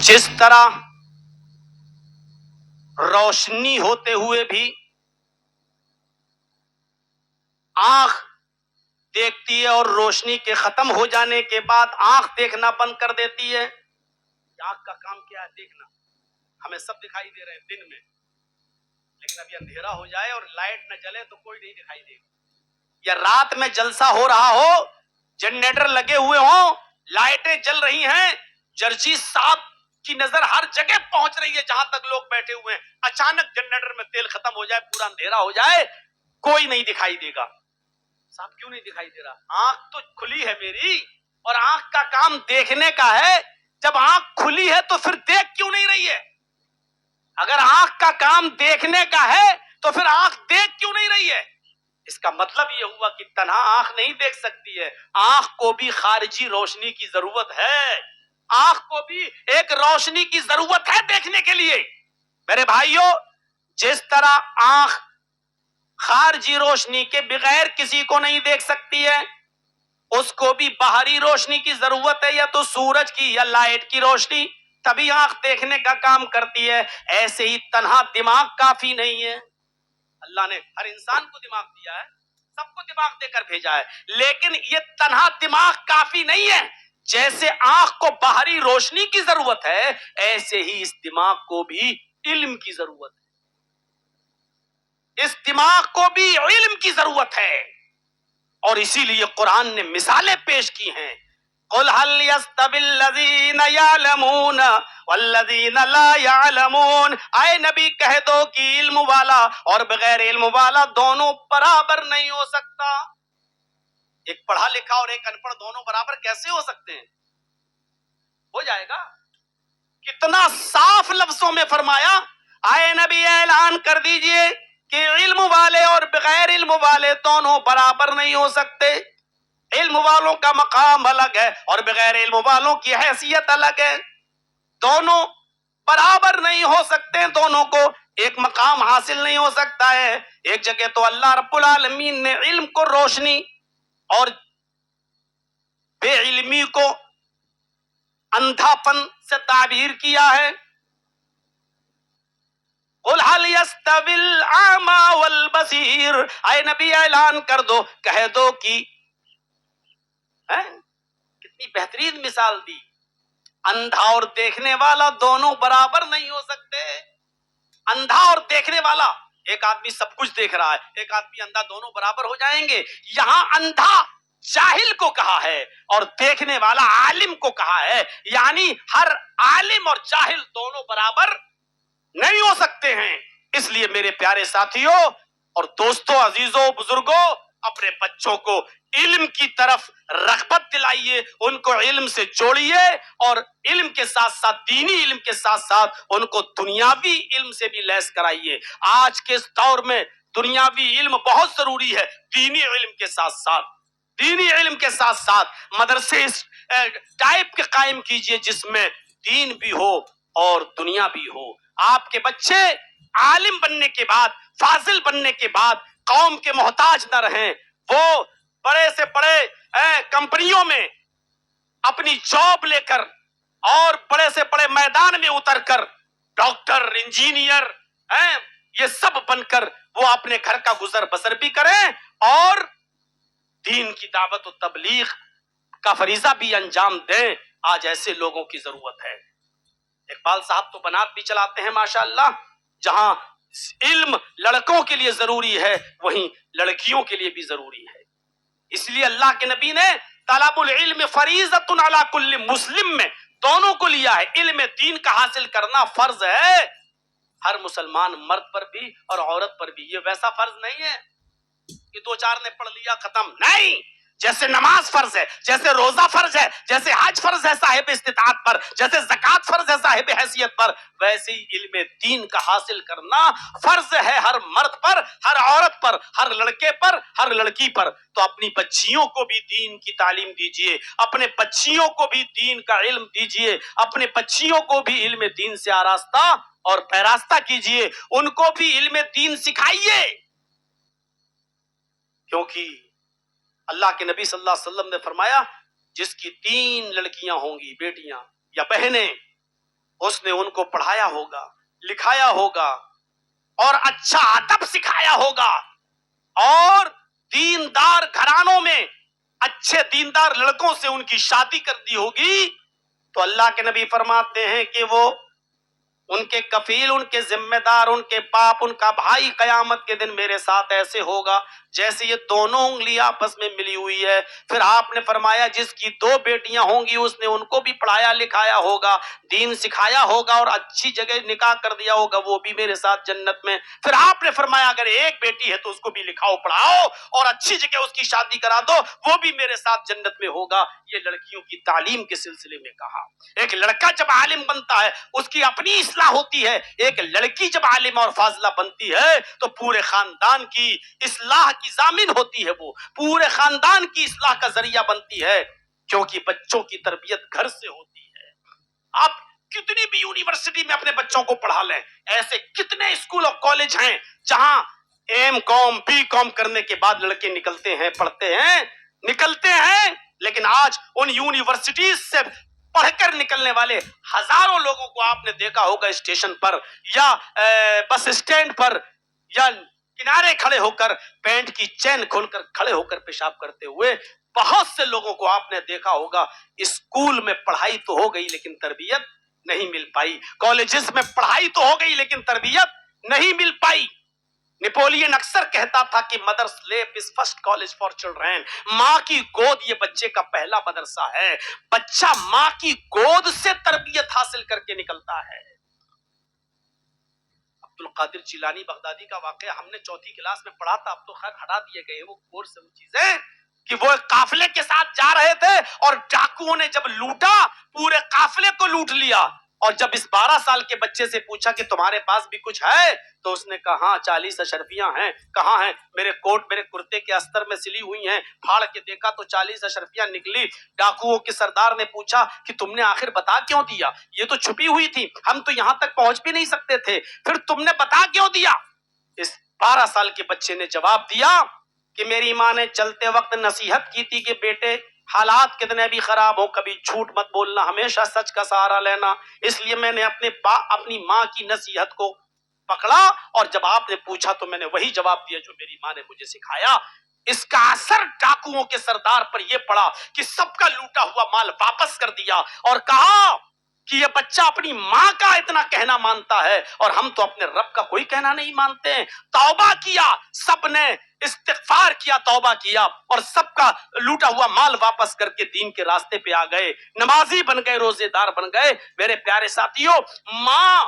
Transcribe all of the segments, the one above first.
جس طرح روشنی ہوتے ہوئے بھی آنکھ دیکھتی ہے اور روشنی کے ختم ہو جانے کے بعد آنکھ دیکھنا بند کر دیتی ہے. آنکھ کا کام کیا ہے؟ دیکھنا. ہمیں سب دکھائی دے رہے ہیں دن میں، لیکن ابھی اندھیرا ہو جائے اور لائٹ نہ جلے تو کوئی نہیں دکھائی دے گا. یا رات میں جلسہ ہو رہا ہو، جنریٹر لگے ہوئے ہوں، لائٹیں جل رہی ہیں، جرجی صاحب کی نظر ہر جگہ پہنچ رہی ہے جہاں تک لوگ بیٹھے ہوئے ہیں، اچانک جنریٹر میں تیل ختم ہو جائے، پورا اندھیرا ہو جائے، کوئی نہیں دکھائی دے گا. صاحب کیوں نہیں دکھائی دے رہا؟ آنکھ تو کھلی ہے میری، اور آنکھ کا کام دیکھنے کا ہے. جب آنکھ کھلی ہے تو پھر دیکھ کیوں نہیں رہی ہے؟ اگر آنکھ کا کام دیکھنے کا ہے تو پھر آنکھ دیکھ کیوں نہیں رہی ہے؟ اس کا مطلب یہ ہوا کہ تنہا آنکھ نہیں دیکھ سکتی ہے، آنکھ کو بھی خارجی روشنی کی ضرورت ہے. آنکھ کو بھی ایک روشنی کی ضرورت ہے دیکھنے کے لیے. میرے بھائیوں، جس طرح آنکھ خارجی روشنی کے بغیر کسی کو نہیں دیکھ سکتی ہے، اس کو بھی باہری روشنی کی ضرورت ہے، یا تو سورج کی یا لائٹ کی روشنی، تبھی آنکھ دیکھنے کا کام کرتی ہے. ایسے ہی تنہا دماغ کافی نہیں ہے. اللہ نے ہر انسان کو دماغ دیا ہے، سب کو دماغ دے کر بھیجا ہے، لیکن یہ تنہا دماغ کافی نہیں ہے. جیسے آنکھ کو باہری روشنی کی ضرورت ہے، ایسے ہی اس دماغ کو بھی علم کی ضرورت ہے. اس دماغ کو بھی علم کی ضرورت ہے، اور اسی لیے قرآن نے مثالیں پیش کی ہیں. قُلْ هَلْ يَسْتَوِي الَّذِينَ يَعْلَمُونَ وَالَّذِينَ لَا يَعْلَمُونَ. اے نبی کہہ دو کہ علم والا اور بغیر علم والا دونوں برابر نہیں ہو سکتا. ایک پڑھا لکھا اور ایک ان پڑھ دونوں برابر کیسے ہو سکتے ہیں؟ ہو جائے گا. کتنا صاف لفظوں میں فرمایا. اے نبی اعلان کر دیجئے کہ علم والے اور بغیر علم والے دونوں برابر نہیں ہو سکتے. علم والوں کا مقام الگ ہے اور بغیر علم والوں کی حیثیت الگ ہے. دونوں برابر نہیں ہو سکتے، دونوں کو ایک مقام حاصل نہیں ہو سکتا ہے. ایک جگہ تو اللہ رب العالمین نے علم کو روشنی اور بے علمی کو اندھا پن سے تعبیر کیا ہے. قُلْ هَلْ يَسْتَوِي الْأَعْمَى وَالْبَصِيرُ. اے نبی اعلان کر دو، کہہ دو کہ کتنی بہترین مثال دی. اندھا اور دیکھنے والا دونوں برابر نہیں ہو سکتے. اندھا اور دیکھنے والا، ایک آدمی سب کچھ دیکھ رہا ہے، ایک آدمی اندھا، دونوں برابر ہو جائیں گے؟ یہاں اندھا جاہل کو کہا ہے اور دیکھنے والا عالم کو کہا ہے، یعنی ہر عالم اور جاہل دونوں برابر نہیں ہو سکتے ہیں. اس لیے میرے پیارے ساتھیوں اور دوستوں، عزیزوں، بزرگوں، اپنے بچوں کو علم کی طرف رغبت دلائیے، ان کو علم سے جوڑیے، اور علم کے ساتھ ساتھ، دینی علم کے ساتھ ساتھ، ان کو دنیاوی علم سے بھی لیس کرائیے. آج کے اس دور میں دنیاوی علم بہت ضروری ہے. دینی علم کے ساتھ ساتھ، دینی علم کے ساتھ ساتھ مدرسے اس ٹائپ کے قائم کیجئے جس میں دین بھی ہو اور دنیا بھی ہو. آپ کے بچے عالم بننے کے بعد، فاضل بننے کے بعد قوم کے محتاج نہ رہیں. وہ بڑے سے بڑے کمپنیوں میں اپنی جاب لے کر اور بڑے سے بڑے میدان میں اتر کر ڈاکٹر، انجینئر، یہ سب بن کر وہ اپنے گھر کا گزر بسر بھی کریں اور دین کی دعوت و تبلیغ کا فریضہ بھی انجام دیں. آج ایسے لوگوں کی ضرورت ہے. اقبال صاحب تو بنات بھی چلاتے ہیں ماشاءاللہ. جہاں علم لڑکوں کے لیے ضروری ہے، وہیں لڑکیوں کے لیے بھی ضروری ہے. اس لیے اللہ کے نبی نے طلب العلم فریضۃ علی کل مسلم میں دونوں کو لیا ہے. علم دین کا حاصل کرنا فرض ہے ہر مسلمان مرد پر بھی اور عورت پر بھی. یہ ویسا فرض نہیں ہے کہ دو چار نے پڑھ لیا ختم، نہیں. جیسے نماز فرض ہے، جیسے روزہ فرض ہے، جیسے حج فرض ہے صاحب استطاعت پر، جیسے زکوٰۃ فرض ہے صاحب حیثیت پر، ویسے ہی علم دین کا حاصل کرنا فرض ہے ہر مرد پر، ہر عورت پر، ہر لڑکے پر، ہر لڑکی پر. تو اپنی بچیوں کو بھی دین کی تعلیم دیجئے، اپنے بچیوں کو بھی دین کا علم دیجئے، اپنے بچیوں کو بھی علم دین سے آراستہ اور پیراستہ کیجئے، ان کو بھی علم دین سکھائیے. کیونکہ اللہ کے نبی صلی اللہ علیہ وسلم نے فرمایا جس کی 3 لڑکیاں ہوں گی، بیٹیاں یا بہنیں، اس نے ان کو پڑھایا ہوگا, لکھایا ہوگا اور اچھا ادب سکھایا ہوگا, اور دیندار گھرانوں میں اچھے دیندار لڑکوں سے ان کی شادی کر دی ہوگی, تو اللہ کے نبی فرماتے ہیں کہ وہ ان کے کفیل, ان کے ذمہ دار, ان کے باپ, ان کا بھائی قیامت کے دن میرے ساتھ ایسے ہوگا جیسے یہ دونوں انگلی آپس میں ملی ہوئی ہے. پھر آپ نے فرمایا جس کی 2 بیٹیاں ہوں گی اس نے ان کو بھی پڑھایا لکھایا ہوگا, دین سکھایا ہوگا اور اچھی جگہ نکاح کر دیا ہوگا, وہ بھی میرے ساتھ جنت میں. پھر آپ نے فرمایا اگر ایک بیٹی ہے تو اس کو بھی لکھاؤ پڑھاؤ اور اچھی جگہ اس کی شادی کرا دو, وہ بھی میرے ساتھ جنت میں ہوگا. یہ لڑکیوں کی تعلیم کے سلسلے میں کہا. ایک لڑکا جب عالم بنتا ہے اس کی اپنی اصلاح ہوتی ہے, ایک لڑکی جب عالمہ اور فاضلہ بنتی ہے تو پورے خاندان کی اصلاح کی ضامن ہوتی ہے, وہ پورے خاندان کی اصلاح کا ذریعہ بنتی ہے, کیونکہ بچوں کی تربیت گھر سے ہوتی ہے. آپ کتنی بھی یونیورسٹی میں اپنے بچوں کو پڑھا لیں, ایسے کتنے اسکول اور کالج ہیں جہاں ایم کام بی کام کرنے کے بعد لڑکے نکلتے ہیں, پڑھتے ہیں, نکلتے ہیں, لیکن آج ان یونیورسٹیز سے پڑھ کر نکلنے والے ہزاروں لوگوں کو آپ نے دیکھا ہوگا اسٹیشن پر یا بس اسٹینڈ پر یا کنارے کھڑے ہو کر پینٹ کی چین کھول کر کھڑے ہو کر پیشاب کرتے ہوئے. بہت سے لوگوں کو آپ نے دیکھا ہوگا اسکول میں پڑھائی تو ہو گئی لیکن تربیت نہیں مل پائی, کالجز میں پڑھائی تو ہو گئی لیکن تربیت نہیں مل پائی. نیپولین اکثر کہتا تھا کہ مدرس لیپ از فرسٹ کالج فار چلڈرن, ماں کی گود یہ بچے کا پہلا مدرسہ ہے. بچہ ماں کی گود سے تربیت حاصل کر کے نکلتا ہے. عبد القادر جیلانی بغدادی کا واقعہ ہم نے 4تھی کلاس میں پڑھا تھا, اب تو خیر ہٹا دیے گئے وہ کورس سے وہ چیزیں, کہ وہ ایک قافلے کے ساتھ جا رہے تھے اور ڈاکوؤں نے جب لوٹا پورے قافلے کو لوٹ لیا, اور جب اس 12 سال کے بچے سے پوچھا کہ تمہارے پاس بھی کچھ ہے تو اس نے کہا ہاں 40 اشرفیاں ہیں. کہاں ہیں؟ میرے کوٹ میرے کرتے کے استر میں سلی ہوئی ہیں. پھاڑ کے دیکھا تو 40 اشرفیاں نکلی. ڈاکوؤں کے سردار نے پوچھا کہ تم نے آخر بتا کیوں دیا, یہ تو چھپی ہوئی تھی, ہم تو یہاں تک پہنچ بھی نہیں سکتے تھے, پھر تم نے بتا کیوں دیا؟ اس 12 سال کے بچے نے جواب دیا کہ میری ماں نے چلتے وقت نصیحت کی تھی کہ بیٹے حالات کتنے بھی خراب ہو کبھی جھوٹ مت بولنا, ہمیشہ سچ کا سہارا لینا, اس لیے میں نے اپنی ماں کی نصیحت کو پکڑا اور جب آپ نے پوچھا تو میں نے وہی جواب دیا جو میری ماں نے مجھے سکھایا. اس کا اثر ڈاکوؤں کے سردار پر یہ پڑا کہ سب کا لوٹا ہوا مال واپس کر دیا اور کہا کہ یہ بچہ اپنی ماں کا اتنا کہنا مانتا ہے اور ہم تو اپنے رب کا کوئی کہنا نہیں مانتے ہیں. توبہ کیا, سب نے استغفار کیا, توبہ کیا اور سب کا لوٹا ہوا مال واپس کر کے دین کے راستے پہ آ گئے, نمازی بن گئے, روزے دار بن گئے. میرے پیارے ساتھیوں, ماں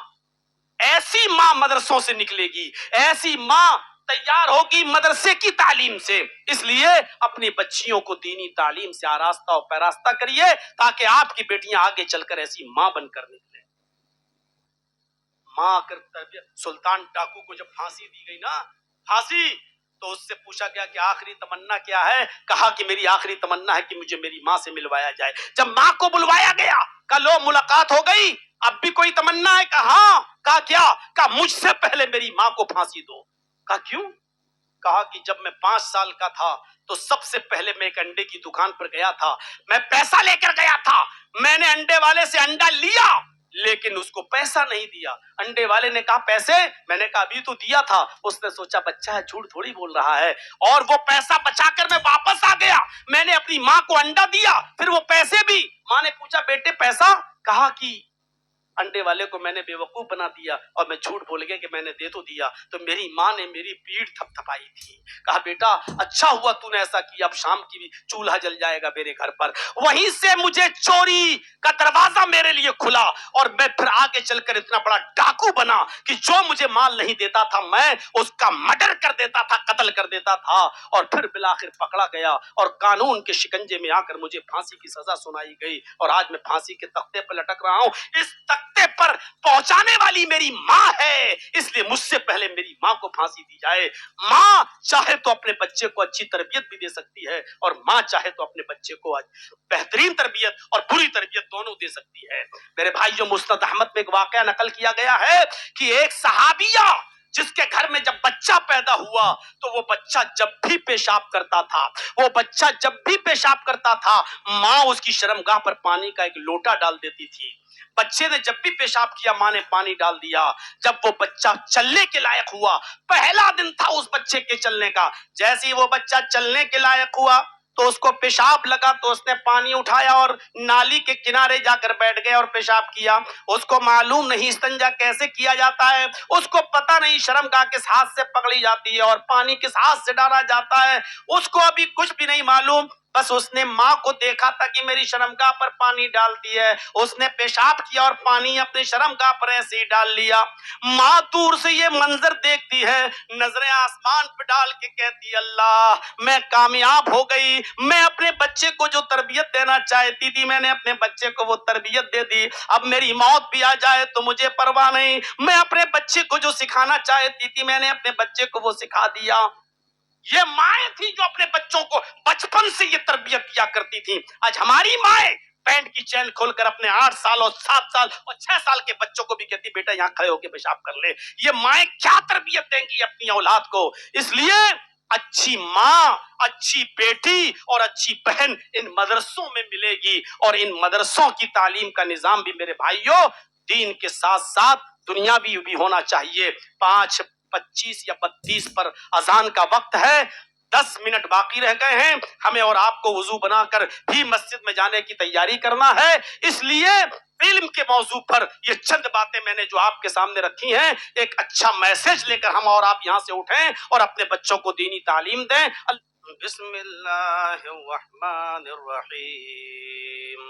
ایسی ماں مدرسوں سے نکلے گی, ایسی ماں تیار ہوگی مدرسے کی تعلیم سے. اس لیے اپنی بچیوں کو دینی تعلیم سے آراستہ اور پیراستہ کریے تاکہ آپ کی بیٹیاں آگے چل کر ایسی ماں بن کر نکلیں. ماں کر تربیت. سلطان ڈاکو کو جب پھانسی دی گئی نا, پھانسی, تو اس سے پوچھا گیا کہ آخری تمنا کیا ہے؟ کہا کہ میری آخری تمنا ہے کہ مجھے میری ماں سے ملوایا جائے. جب ماں کو بلوایا گیا, کہا لو ملاقات ہو گئی, اب بھی کوئی تمنا ہے؟ کہا ہاں. کہا کیا؟ کہا مجھ سے پہلے میری ماں کو پھانسی دو. کہا کیوں؟ کہا کہ جب میں 5 سال کا تھا تو سب سے پہلے میں ایک انڈے کی دکان پر گیا تھا, میں پیسہ لے کر گیا تھا, میں نے انڈے والے سے انڈا لیا لیکن اس کو پیسہ نہیں دیا. انڈے والے نے کہا پیسے؟ میں نے کہا ابھی تو دیا تھا. اس نے سوچا بچہ ہے جھوٹ تھوڑی بول رہا ہے, اور وہ پیسہ بچا کر میں واپس آ گیا. میں نے اپنی ماں کو انڈا دیا, پھر وہ پیسے بھی. ماں نے پوچھا بیٹے پیسہ؟ کہا کہ انڈے والے کو میں نے بے وقوف بنا دیا اور میں جھوٹ بول گیا کہ میں نے دے تو دیا. تو میری ماں نے میری پیٹھ تھپ تھپائی تھی. کہا بیٹا اچھا ہوا تو نے ایسا کیا, اب شام کی بھی چولہا جل جائے گا میرے گھر پر. وہیں سے مجھے چوری کا دروازہ میرے لیے کھلا اور میں پھر آگے چل کر اتنا بڑا ڈاکو بنا کہ جو مجھے مال نہیں دیتا تھا میں اس کا مرڈر کر دیتا تھا, قتل کر دیتا تھا, اور پھر بالآخر پکڑا گیا اور قانون کے شکنجے میں آ کر مجھے پھانسی کی سزا سنائی گئی اور آج میں پھانسی کے تختے پر لٹک رہا ہوں. اس تختے پر پہنچانے والی میری ماں ہے, اس لیے مجھ سے پہلے میری ماں کو پھانسی دی جائے. ماں چاہے تو اپنے بچے کو اچھی تربیت بھی دے سکتی ہے اور ماں چاہے تو اپنے بچے کو بہترین تربیت اور بری تربیت دونوں دے سکتی ہے. میرے بھائیوں, مسند احمد میں ایک واقعہ نقل کیا گیا ہے کہ ایک صحابیہ جس کے گھر میں جب بچہ پیدا ہوا تو وہ بچہ جب بھی پیشاب کرتا تھا، وہ بچہ جب بھی پیشاب کرتا تھا، ماں اس کی شرمگاہ پر پانی کا ایک لوٹا ڈال دیتی تھی۔ بچے نے جب بھی پیشاب کیا ماں نے پانی ڈال دیا۔ جب وہ بچہ چلنے کے لائق ہوا، پہلا دن تھا اس بچے کے چلنے کا، جیسے ہی وہ بچہ چلنے کے لائق ہوا تو اس کو پیشاب لگا تو اس نے پانی اٹھایا اور نالی کے کنارے جا کر بیٹھ گئے اور پیشاب کیا۔ اس کو معلوم نہیں استنجا کیسے کیا جاتا ہے، اس کو پتہ نہیں شرمگاہ کس ہاتھ سے پکڑی جاتی ہے اور پانی کس ہاتھ سے ڈالا جاتا ہے، اس کو ابھی کچھ بھی نہیں معلوم۔ بس اس نے ماں کو دیکھا تھا کہ میری شرمگاہ پر پانی ڈالتی ہے، اس نے پیشاب کیا اور پانی اپنے شرمگاہ پر ایسے ہی ڈال لیا۔ ماں دور سے یہ منظر دیکھتی ہے، نظریں آسمان پہ ڈال کے کہتی ہے اللہ میں کامیاب ہو گئی، میں اپنے بچے کو جو تربیت دینا چاہتی تھی میں نے اپنے بچے کو وہ تربیت دے دی، اب میری موت بھی آ جائے تو مجھے پرواہ نہیں، میں اپنے بچے کو جو سکھانا چاہتی تھی میں نے اپنے بچے کو وہ سکھا دیا۔ یہ مائیں تھی جو اپنے بچوں کو بچپن سے یہ تربیت دیا کرتی تھی۔ آج ہماری مائیں پینٹ کی چین کھول کر اپنے 8 سال اور 7 سال اور 6 سال کے بچوں کو بھی کہتی بیٹا یہاں کھڑے ہو کے پیشاب کر لے۔ یہ مائیں کیا تربیت دیں گی اپنی اولاد کو؟ اس لیے اچھی ماں، اچھی بیٹی اور اچھی بہن ان مدرسوں میں ملے گی، اور ان مدرسوں کی تعلیم کا نظام بھی میرے بھائیوں دین کے ساتھ ساتھ دنیاوی بھی ہونا چاہیے۔ 5:25 یا 32 پر اذان کا وقت ہے، 10 منٹ باقی رہ گئے ہیں، ہمیں اور آپ کو وضو بنا کر بھی مسجد میں جانے کی تیاری کرنا ہے۔ اس لیے علم کے موضوع پر یہ چند باتیں میں نے جو آپ کے سامنے رکھی ہیں، ایک اچھا میسج لے کر ہم اور آپ یہاں سے اٹھیں اور اپنے بچوں کو دینی تعلیم دیں۔ بسم اللہ الرحمن الرحیم۔